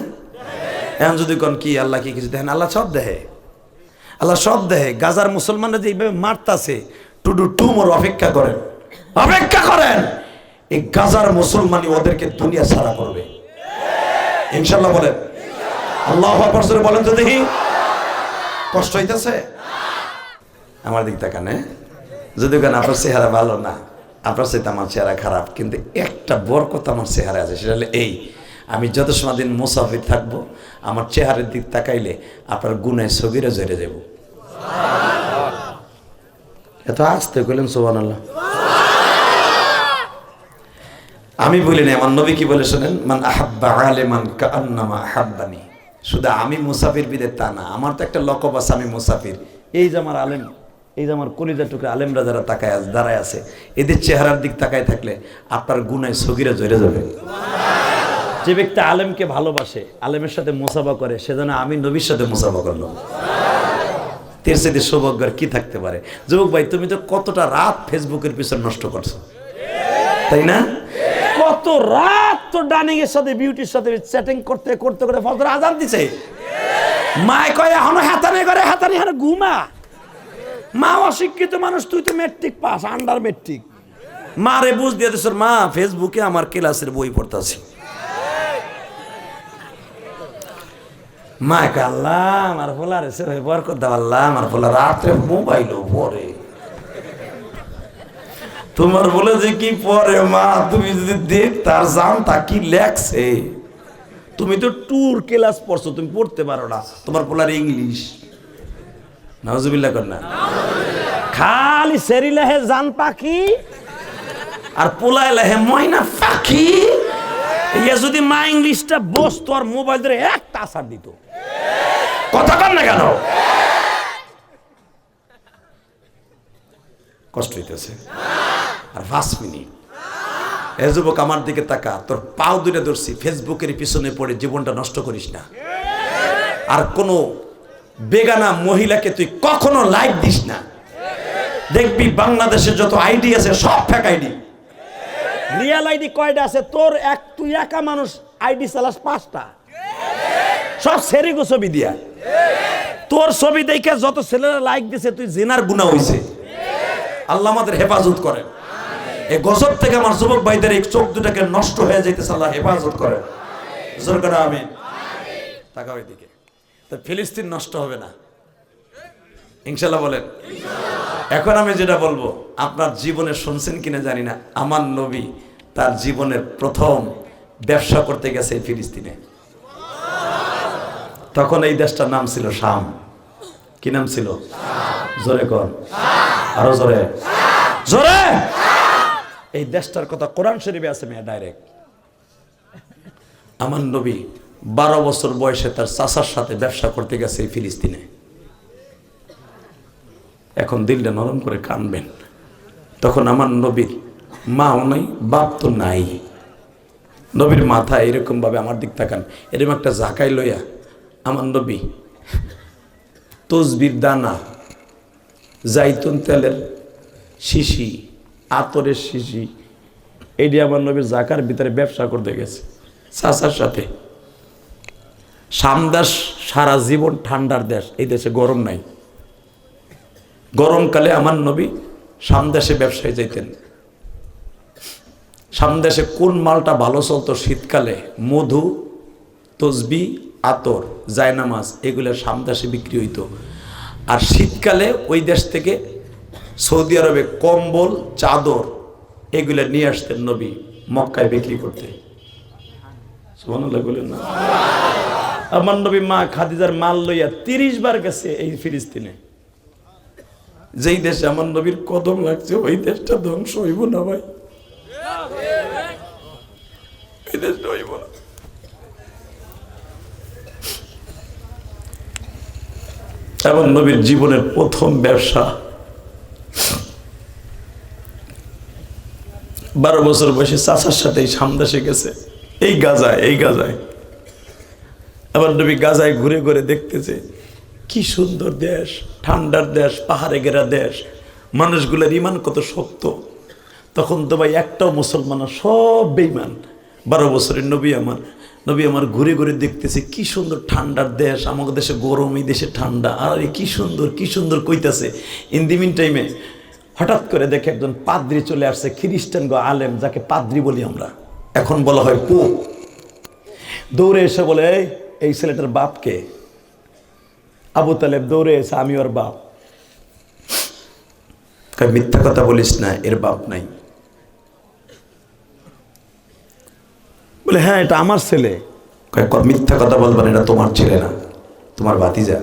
এখন যদি কন কি আল্লাহ কি কিছু দেখেন? আল্লাহ সব দেখে, আল্লাহ সব দেখে। গাজার মুসলমানরা যে এইভাবে মারতাছে, টু ডু টু মোর অপেক্ষা করেন, অপেক্ষা করেন। এই গাজার মুসলমানই ওদেরকে দুনিয়া ছাড়া করবে ইনশাআল্লাহ। বলেন আল্লাহু আকবার জোরে বলেন তো দেখি। কষ্ট হইতেছে? আমার দিক তাকান, যদি কেন আপনার চেহারা ভালো না, আপনার চাইতে আমার চেহারা খারাপ, কিন্তু একটা বরকত আমার চেহারা আছে, সেটা হলে এই, আমি যত সময় দিন মুসাফির থাকবো, আমার চেহারার দিক তাকাইলে আপনার গুনায় সগীরে জড়ে যাব। এত আসতে কইলেন সুবহানাল্লাহ। আমি বলি না, আমার নবী কি বলে শোনেন, মান আহাব্বা আলিমান কাআন্নামা আহাব্বানি। শুধু আমি মুসাফির বিদে তা না, আমার তো একটা লকব আছে, আমি মুসাফির। এই যে আমার আলেম, এই যে আমার কলিজার টুকরা আলেমরা যারা তাকায় দাঁড়ায় আছে, এদের চেহারার দিক তাকায় থাকলে আপনার গুনায় সগীরা জড়ে যাবে। যে ব্যক্তি আলেমকে ভালোবাসে, আলেমের সাথে মুসাফা করে, সেজন্য আমি নবীর সাথে মুসাফা করলাম। তের সাথে সৌভাগ্যের কি থাকতে পারে? যুবক ভাই, তুমি তো কতটা রাত ফেসবুকের পিছনে নষ্ট করছো, তাই না? কত রাত তো ডাইনিং এর সাথে, বিউটির সাথে চ্যাটিং করতে করতে করে ফজর আজান দিছে। মায় কয় এখনো হাতানি করে, হাতানি হারে ঘুমা। মা অশিক্ষিত মানুষ, তুই তো মেট্রিক পাস, আন্ডার মেট্রিক। মা রে বুঝ দিয়ে দিস, মা ফেসবুকে আমার ক্লাসের বই পড়তাছি। মা কে আল্লাহ আমার ফোলার এসে বরকত দাও, আল্লাহ আমার ফোলা রাত্রে মোবাইলও পড়ে। তোমার বলে যে কি পরে মা, তুমি যদি দেখ তার জানতা কি লেখছে। তুমি তো ট্যুর ক্লাস পড়ছো, তুমি পড়তে পারো না, তোমার পোলার ইংলিশ। নাউজুবিল্লাহ কর না, খালি সেরি লেহে জান পাখি আর পোলায় লেহে ময়না পাখি। ইয়ে যদি মা ইংলিশটা বসতো আর মোবাইল ধরে একটা আসার দিত, কথা কর না কেন? কষ্ট হইতেছে। আর 5 মিনিট এ যুবক আমার দিকে তাকা, তোর পাও দুইটা ধরছি, ফেসবুকের পিছনে পড়ে জীবনটা নষ্ট করিস না। আর কোনো বেগানা মহিলাকে তুই কখনো লাইক দিস না। দেখবি বাংলাদেশের যত আইডি আছে সব ফেক আইডি। রিয়েল আইডি কয়টা আছে তোর? তুই একা মানুষ আইডি চালাস 5টা, সব সেরিগো ছবি দিয়া। তোর ছবি দেখে যত ছেলেরা লাইক দিছে, তুই জিনার গুনাহ হইছে। আল্লাহ আমাদের হেফাজত করেন। এই গজব থেকে আমার যুবক ভাইদের এই চোখ দুটাকে নষ্ট হয়ে যাইতেছে, আল্লাহ হেফাজত করেন। জোর করে আমিন। তাকাও এদিকে, তো ফিলিস্তিন নষ্ট হবে না ইনশাআল্লাহ বলেন। এখন আমি যেটা বলবো, আপনার জীবনে শুনছেন কিনা জানি না, আমার নবী তার জীবনের প্রথম ব্যবসা করতে গেছে ফিলিস্তিনে। তখন এই দেশটার নাম ছিল শাম। কি নাম ছিল? জোরে কর, আরো জোরে, জোরে। এই দেশটার কথা কোরআন শরীফে আছে মেয়ে ডাইরেক্ট। আমার নবী 12 বছর বয়সে তার চাচার সাথে ব্যবসা করতে গেছে এই ফিলিস্তিনে। এখন দিলটা নরম করে কানবেন, তখন আমার নবীর মাও নাই, বাপ তো নাই। নবীর মাথা এরকম ভাবে, আমার দিক তাকান, এরকম একটা জাকাই লইয়া আমার নবী তসবির দানা, জাইতুন তেলের শিশি, আতরের শিশি, এটি আমার নবীর জাকার ভিতরে ব্যবসা করতে গেছে চাচার সাথে। সামদেশ সারা জীবন ঠান্ডার দেশ, এই দেশে গরম নাই। গরমকালে আমার নবী সামদেশে ব্যবসায় যেতেন। সামদেশে কোন মালটা ভালো চলতো শীতকালে? মধু, তসবি, আতর, জায়নামাজ, এগুলো সামদেশে বিক্রি হইতো। আর শীতকালে ওই দেশ থেকে সৌদি আরবে কম্বল, চাদর এগুলো নিয়ে আসতেন নবী মক্কায় বিক্রি করতে। সুবহানাল্লাহ বলেন না? আমার নবী মা খাদিজার মাল লইয়া 30 বার গেছে এই ফিলিস্তিনে। যেই দেশে আমার নবীর কদম লাগছে ওই দেশটা ধ্বংস হইব না ভাই, এই দেশটা হইব না। আমার নবীর জীবনের প্রথম ব্যবসা 12 বছর বয়সে চাচার সাথে সামদেশে গেছে, এই গাজায়। আমার নবী গাজায় ঘুরে ঘুরে দেখতেছে কি সুন্দর দেশ, ঠান্ডার দেশ, পাহাড়ে ঘেরা দেশ, মানুষগুলোর ইমান কত শক্ত। তখন তো ভাই একটাও মুসলমান না, সব বেঈমান। 12 বছরের নবী আমার ঘুরে ঘুরে দেখতেছে কি সুন্দর ঠান্ডার দেশ, আমাদের দেশে গরম, এই দেশে ঠান্ডা, আর কি সুন্দর কইতাছে। ইন দি মিন টাইমে হঠাৎ করে দেখে একজন পাদ্রি চলে আসছে, খ্রিস্টান গো আলেম, যাকে পাদ্রি বলি আমরা, এখন বলা হয় পোপ। দৌড়ে এসে বলে, এই ছেলেটার বাপকে? আবু তালেব দৌড়ে এসে, আমি ওর বাপ। মিথ্যা কথা বলিস না, এর বাপ নাই। বলে হ্যাঁ এটা আমার ছেলে। মিথ্যা কথা বলবেন, এটা তোমার ছেলে না, তোমার ভাতিজা।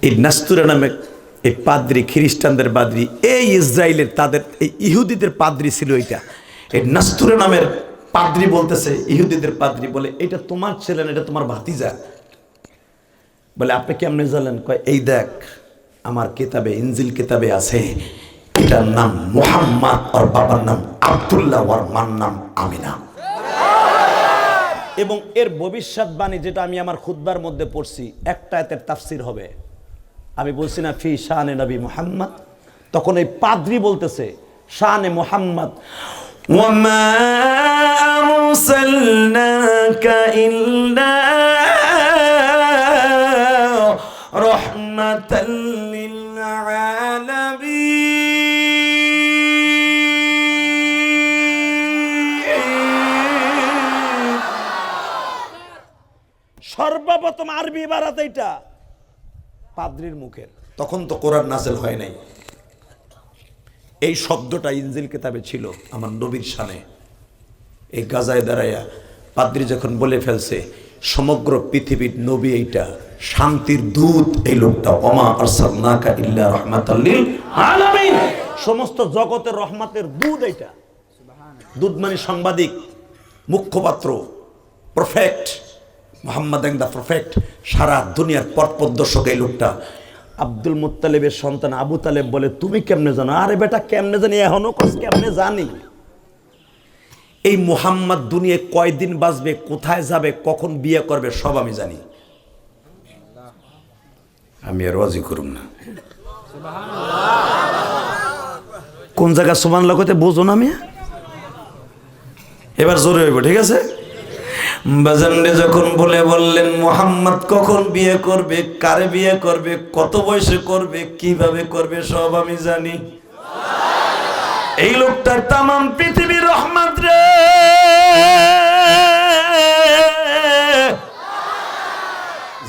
এই নাস্তুরা নামে এই পাদ্রি, খ্রিস্টানদের পাদ্রি, এই ইসরায়েলের তাদের এই ইহুদিদের পাদ্রি ছিল এইটা। এই নাস্তুরা নামের পাদ্রি বলতেছে, ইহুদিদের পাদ্রি বলে এটা তোমার ছেলে না, এটা তোমার ভাতিজা। বলে আপনি কেমনে জানেন? কয় এই দেখ আমার কিতাবে, ইনজিল কিতাবে আছে, এটার নাম মুহাম্মদ, আর বাবার নাম আব্দুল্লাহ, আর মার নাম আমিনা। এবং এর ভবিষ্যৎবাণী যেটা আমি আমার খুতবার মধ্যে পড়ছি, একটা আয়াতের তাফসীর হবে। আমি বলছি না ফি শানে নবী মুহাম্মদ, তখন এই পাদ্রি বলতেছে শানে মুহাম্মদ, ওয়ামা আরসালনাকা ইল্লা রাহমাতাল লিল আলামিন। সর্বপ্রথম আরবি ইবারত এইটা পাদ্রির মুখের। তখন তো কোরআন নাযিল হয় নাই। এই শব্দটা ইনজিল কিতাবে ছিল আমার নবীর শানে। এই গাজায় দাঁড়াইয়া পাদ্রি যখন বলে ফেলছে সমগ্র পৃথিবীর নবী এইটা, শান্তির দূত এই লোকটা, ওমা আরসালনাকা ইল্লা রাহমাতাল লিল আলামিন, সমস্ত জগতের রহমতের দূত এইটা। দূত মানে সাংবাদিক, মুখপাত্র, প্রফেক্ট, মুহাম্মদ দ্য প্রফেক্ট, সারা দুনিয়ার পথপ্রদর্শক এই লোকটা। আব্দুল মুত্তালিবের সন্তান আবু তালেব বলে তুমি কেমনে জানো? আরে বেটা কেমনে জানি, এখনো কেমনে জানি? এই মুহাম্মদ দুনিয়ায় কয়দিন বাঁচবে, কোথায় যাবে, কখন বিয়ে করবে, সব আমি জানি। আমি আর রাজি করুম না। কোন জায়গা সুবহানাল্লাহ কইতে বোঝো না? আমি এবার জোরে হইব, ঠিক আছে? বাজানরে যখন বললেন মুহাম্মদ কখন বিয়ে করবে, কারে বিয়ে করবে, কত বয়সে করবে, কিভাবে করবে, সব আমি জানি। এই লোকটার তামাম পৃথিবীর রহমত রে,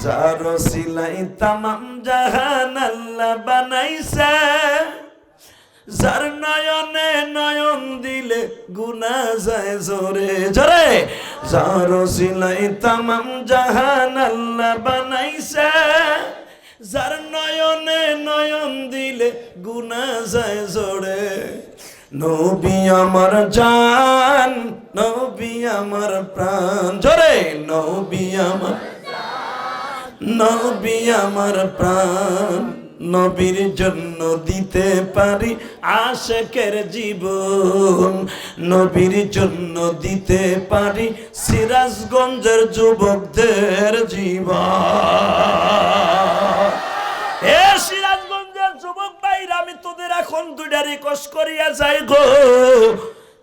যার ওসিলাই তামাম জাহান আল্লাহ বানাইছে, যার নয়নে নয়ন দিলে গুনাহ যায় জোরে জোরে, যার ওসিলাই তামাম জাহান আল্লাহ বানাইছে, যার নয়নে নয়ন দিলে গুনাহ যায় জোরে। নবী আমার জান, নবী আমার প্রাণ, জোরে নবী আমার, নবী আমার প্রাণ, নবীর জন্য দিতে পারি আশেকের জীবন, নবীর জন্য দিতে পারি সিরাজগঞ্জের যুবকদের জীবন। এ সিরাজগঞ্জের যুবক ভাইরা, আমি তোদের এখন দুইটা রিকোয়েস্ট করিয়া যাই গো,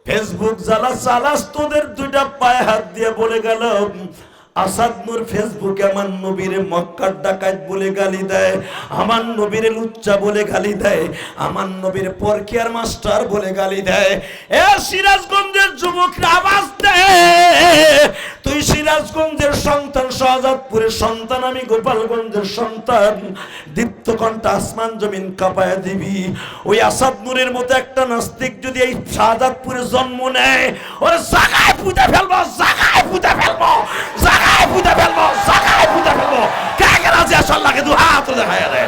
ফেসবুক যারা চালাস তোদের দুইটা পায়ে হাত দিয়ে বলে গেল, আসাদ নূর ফেসবুকে আমার নবীরে মক্কার ডাকাত বলে গালি দেয়, আমার নবীরে লুচ্চা বলে গালি দেয়, আমার নবীর পরকিয়ার মাস্টার বলে গালি দেয়। এ সিরাজগঞ্জের যুবকরা আওয়াজ দে, তুই সিরাজগঞ্জের সন্তান, শাহজাদপুরের সন্তান, আমি গোপালগঞ্জের সন্তান, দীপ্তকণ্ঠ আসমান জমিন কাঁপায় দিবি। ওই আসাদ নূরের মতো একটা নাস্তিক যদি এই শাহজাদপুরে জন্ম নেয়, ওরে জাগায় পুঁতে ফেলবো, জাগায় পুঁতে ফেলবো, জাগায় পুঁতে ফেলবো, জাগায় পুঁতে ফেলবো। কে কে রাজি আছো আল্লাহকে দু হাত তুলে দেখায় রে।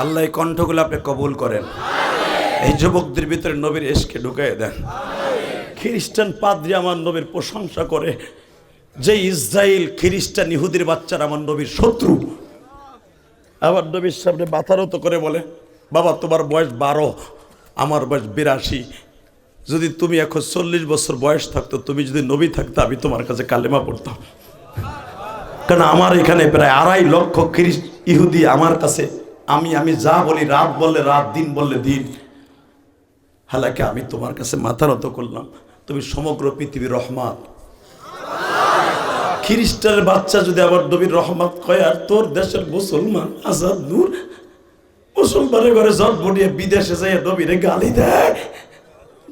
আল্লাহ এই কণ্ঠগুলো আপনি কবুল করেন, এই যুবকদের ভিতরে নবীর এশকে ঢুকাই দেন। খ্রিস্টান পাদ্রী আমার নবীর প্রশংসা করে, যে ইসরায়েল খ্রিস্টান ইহুদির বাচ্চারা আমার নবীর শত্রু, আমার নবীর সামনে মাথা নত করে বলে, বাবা তোমার বয়স 12, আমার বয়স 82, যদি তুমি এখন 40 বছর বয়স থাকতো, তুমি যদি নবী থাকতো, আমি তোমার কাছে কালেমা পড়তাম। কারণ আমার এখানে প্রায় 2.5 লক্ষ ইহুদি আমার কাছে, আমি যা বলি, রাত বললে রাত, দিন বললে দিন। হালাকি আমি তোমার কাছে মাথা নত করলাম, তুমি সমগ্র পৃথিবীর রহমত। খ্রিস্টানের বাচ্চা যদি আমার নবীর রহমত কয়, আর তোর দেশের মুসলমান আসাদ নূর মুসলমানের ঘরে জন্ম নিয়ে বিদেশে যাই নবীরে গালি দেয়।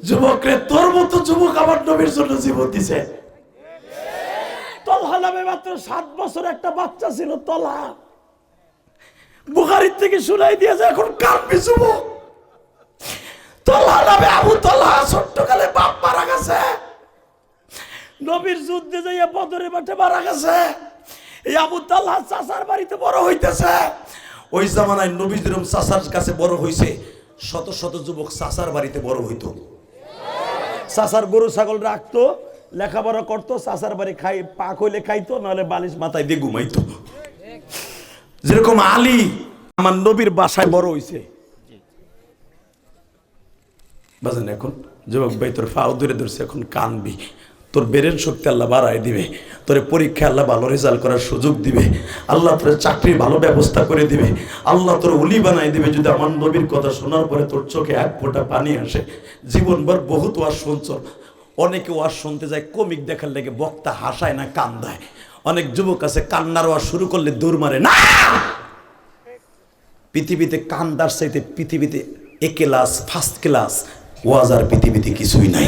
যুবকরে, তোর মতো যুবক আমার নবীর জন্য জীবন দিছে। তলহা নামে মাত্র 7 বছর একটা বাচ্চা ছিল, তলহা, বুখারীর থেকে শুনাই দিয়েছে, এখন কাঁদবি যুবক। তলহা নামে আবু তলহা ছোট্টকালে বাপ মারা গেছে, নবীর যুদ্ধে যাইয়া বদরের মাঠে মারা গেছে। এই আবু তালহা চাচার বাড়িতে বড় হইতেছে। ওই জামানায় নবী যেরকম চাচার কাছে বড় হইছে, শত শত যুবক চাচার বাড়িতে বড় হইতো। চাচার গরু ছাগল রাখতো, লেখাপড়া করতো, চাচার বাড়ি খাই, পাক হইলে খাইতো, নাহলে বালিশ মাথায় দিয়ে ঘুমাইতো। যেরকম আলী আমার নবীর বাসায় বড় হইছে। বাজেন, এখন যুবক ভাই তোর ফাও ধরে ধরছে, এখন কানবি, তোর ব্রেন শক্তি আল্লাহ বাড়ায় দিবে, তোর পরীক্ষা আল্লাহ ভালো রেজাল্ট করার সুযোগ দিবে, আল্লাহ তোর চাকরির ভালো ব্যবস্থা করে দিবে, আল্লাহ তোর উলি বানাই দিবে। যদি আমার নবীর কথা শোনার পরে তোর চোখে 1 ফোঁটা পানি আসে। জীবনভর বহুত ওয়াজ শুনছ, অনেকে ওয়াজ শুনতে যায় কমিক দেখার লেগে, বক্তা হাসায় না কান্দায়। অনেক যুবক আছে কান্নার ওয়াজ শুরু করলে দৌড় মারে না। পৃথিবীতে কান্দার চাইতে পৃথিবীতে এ ক্লাস, ফার্স্ট ক্লাস ওয়াজ আর পৃথিবীতে কিছুই নাই।